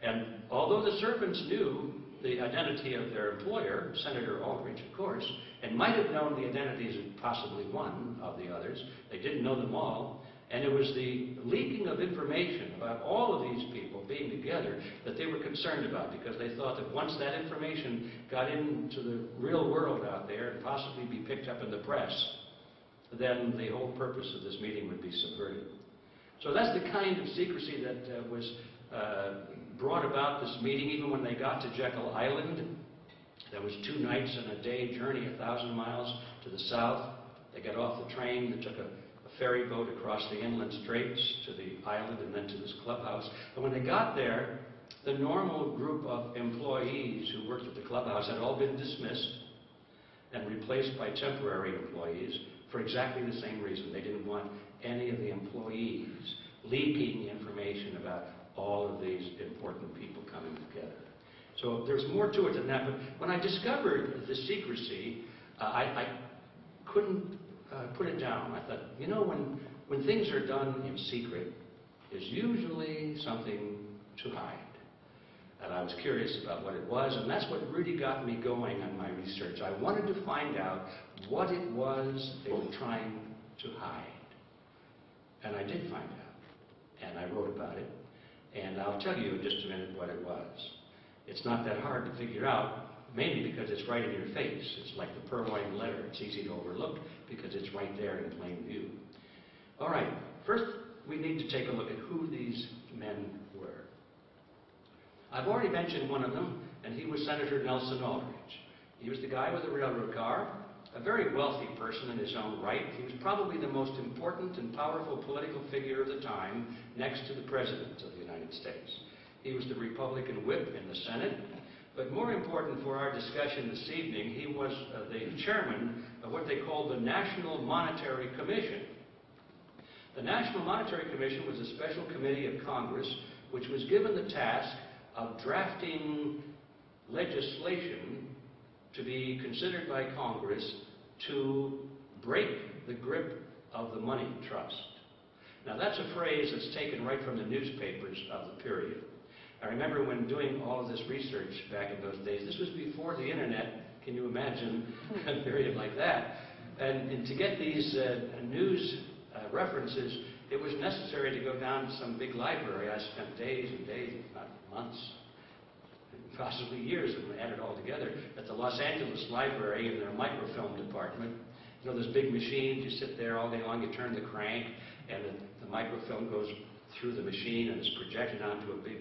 And although the servants knew the identity of their employer, Senator Aldrich, of course, and might have known the identities of possibly one of the others, they didn't know them all. And it was the leaking of information about all of these people being together that they were concerned about, because they thought that once that information got into the real world out there and possibly be picked up in the press, then the whole purpose of this meeting would be subverted. So that's the kind of secrecy that was brought about this meeting. Even when they got to Jekyll Island, there was 2 nights and a day journey, 1,000 miles to the south. They got off the train, they took a ferry boat across the inland straits to the island and then to this clubhouse. And when they got there, the normal group of employees who worked at the clubhouse had all been dismissed and replaced by temporary employees for exactly the same reason. They didn't want any of the employees leaking information about all of these important people coming together. So there's more to it than that. But when I discovered the secrecy, I couldn't put it down. I thought, you know, when things are done in secret, there's usually something to hide. And I was curious about what it was, and that's what really got me going on my research. I wanted to find out what it was they were trying to hide. And I did find out. And I wrote about it. And I'll tell you in just a minute what it was. It's not that hard to figure out, mainly because it's right in your face. It's like the purloined letter. It's easy to overlook because it's right there in plain view. All right, first we need to take a look at who these men were. I've already mentioned one of them, and he was Senator Nelson Aldrich. He was the guy with the railroad car, a very wealthy person in his own right. He was probably the most important and powerful political figure of the time, next to the President of the United States. He was the Republican whip in the Senate. But more important for our discussion this evening, he was the chairman of what they called the National Monetary Commission. The National Monetary Commission was a special committee of Congress which was given the task of drafting legislation to be considered by Congress to break the grip of the money trust. Now that's a phrase that's taken right from the newspapers of the period. I remember when doing all of this research back in those days, this was before the internet. Can you imagine a period like that? And to get these news references, it was necessary to go down to some big library. I spent days and days, if not months, possibly years, and add it all together, at the Los Angeles Library in their microfilm department. You know, those big machines, you sit there all day long, you turn the crank, and the microfilm goes through the machine and is projected onto a big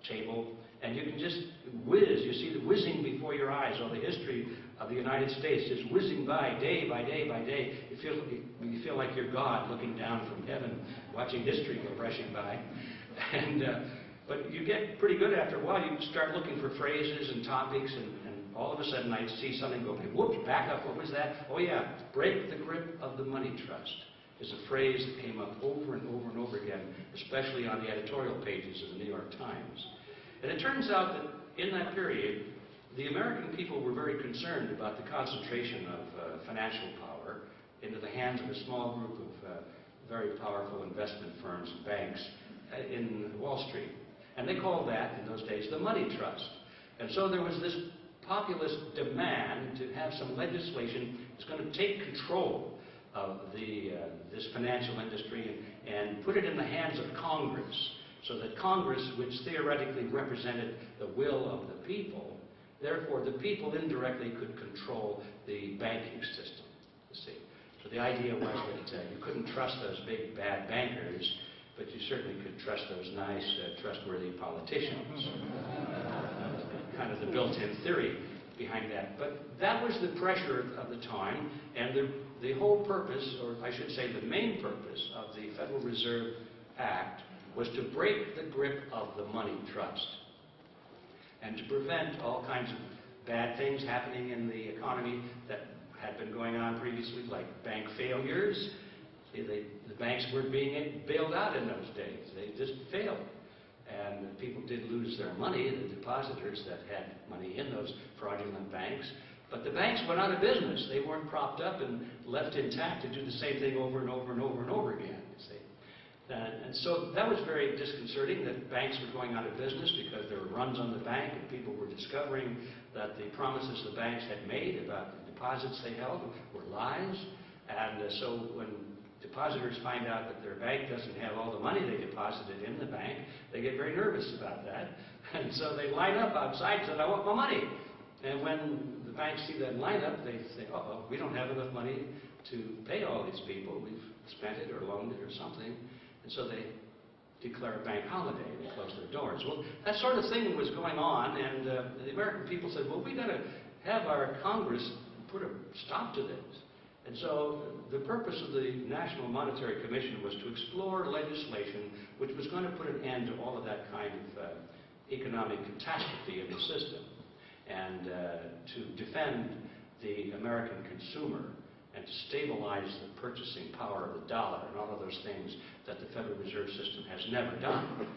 table, and you can just whiz. You see the whizzing before your eyes. All the history of the United States is whizzing by day by day by day. You feel like you're God looking down from heaven, watching history go rushing by. And but you get pretty good after a while. You start looking for phrases and topics, and all of a sudden I'd see something go, whoops, back up. What was that? Oh yeah, break the grip of the money trust is a phrase that came up over and over and over again, especially on the editorial pages of the New York Times. And it turns out that in that period, the American people were very concerned about the concentration of financial power into the hands of a small group of very powerful investment firms and banks in Wall Street. And they called that, in those days, the money trust. And so there was this populist demand to have some legislation that's going to take control of this financial industry and put it in the hands of Congress, so that Congress, which theoretically represented the will of the people, therefore the people indirectly could control the banking system, you see. So the idea was that you couldn't trust those big bad bankers, but you certainly could trust those nice, trustworthy politicians. Kind of the built-in theory behind that. But that was the pressure of the time, and the whole purpose, or I should say the main purpose, of the Federal Reserve Act was to break the grip of the money trust and to prevent all kinds of bad things happening in the economy that had been going on previously, like bank failures. See, the banks weren't being bailed out in those days. They just failed. And people did lose their money, the depositors that had money in those fraudulent banks. But the banks went out of business. They weren't propped up and left intact to do the same thing over and over and over and over again, you see. And so that was very disconcerting, that banks were going out of business because there were runs on the bank and people were discovering that the promises the banks had made about the deposits they held were lies. And so when depositors find out that their bank doesn't have all the money they deposited in the bank, they get very nervous about that. And so they line up outside and say, I want my money. And when the banks see that lineup, they think, uh-oh, we don't have enough money to pay all these people. We've spent it or loaned it or something. And so they declare a bank holiday and they close their doors. Well, that sort of thing was going on, and the American people said, well, we've got to have our Congress put a stop to this. And so the purpose of the National Monetary Commission was to explore legislation which was going to put an end to all of that kind of economic catastrophe in the system, and to defend the American consumer and to stabilize the purchasing power of the dollar and all of those things that the Federal Reserve System has never done.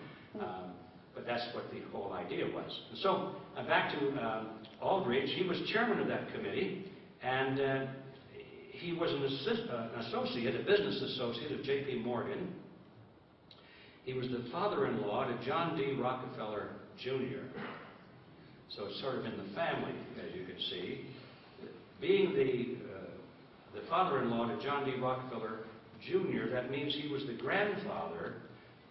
But that's what the whole idea was. And so back to Aldrich. He was chairman of that committee, and he was an associate, a business associate of J.P. Morgan. He was the father-in-law to John D. Rockefeller, Jr. So it's sort of in the family, as you can see. Being the father-in-law to John D. Rockefeller, Jr., that means he was the grandfather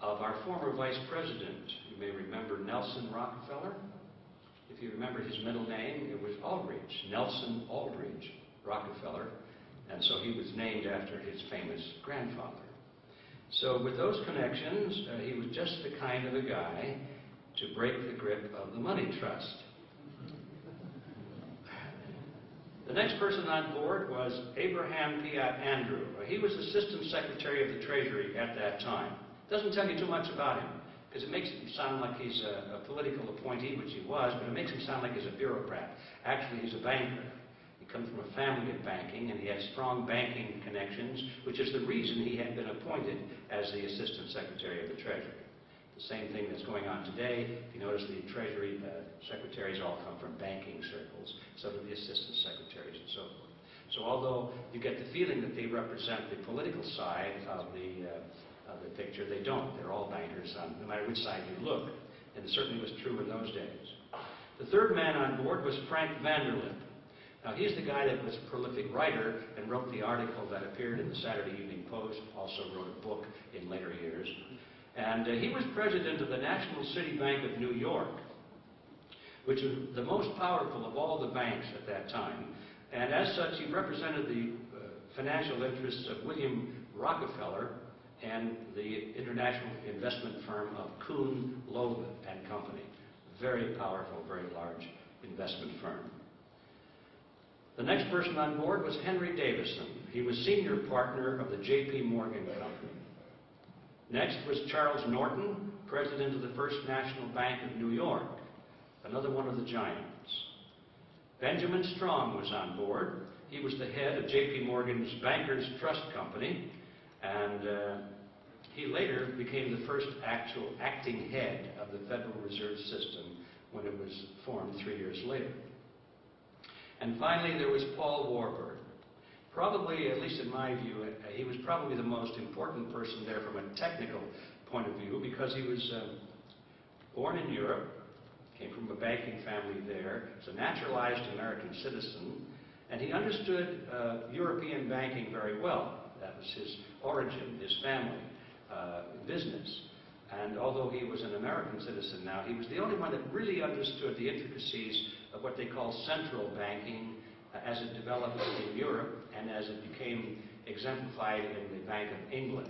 of our former vice president. You may remember Nelson Rockefeller. If you remember his middle name, it was Aldrich, Nelson Aldrich Rockefeller. And so he was named after his famous grandfather. So with those connections, he was just the kind of a guy to break the grip of the money trust. The next person on board was Abraham Piatt Andrew. He was Assistant Secretary of the Treasury at that time. Doesn't tell you too much about him, because it makes him sound like he's a political appointee, which he was, but it makes him sound like he's a bureaucrat. Actually, he's a banker. He comes from a family of banking, and he had strong banking connections, which is the reason he had been appointed as the Assistant Secretary of the Treasury. The same thing that's going on today. If you notice, the Treasury secretaries all come from banking circles, so do the Assistant Secretaries and so forth. So although you get the feeling that they represent the political side of the picture, they don't. They're all bankers, no matter which side you look. And it certainly was true in those days. The third man on board was Frank Vanderlip. Now, he's the guy that was a prolific writer and wrote the article that appeared in the Saturday Evening Post, also wrote a book in later years. And he was president of the National City Bank of New York, which was the most powerful of all the banks at that time. And as such, he represented the financial interests of William Rockefeller and the international investment firm of Kuhn, Loeb and Company. Very powerful, very large investment firm. The next person on board was Henry Davison. He was senior partner of the J.P. Morgan Company. Next was Charles Norton, president of the First National Bank of New York, another one of the giants. Benjamin Strong was on board. He was the head of J.P. Morgan's Bankers Trust Company, and he later became the first actual acting head of the Federal Reserve System when it was formed 3 years later. And finally, there was Paul Warburg. Probably, at least in my view, he was probably the most important person there from a technical point of view, because he was born in Europe, came from a banking family there, was a naturalized American citizen, and he understood European banking very well. That was his origin, his family, business. And although he was an American citizen now, he was the only one that really understood the intricacies of what they call central banking as it developed in Europe and as it became exemplified in the Bank of England.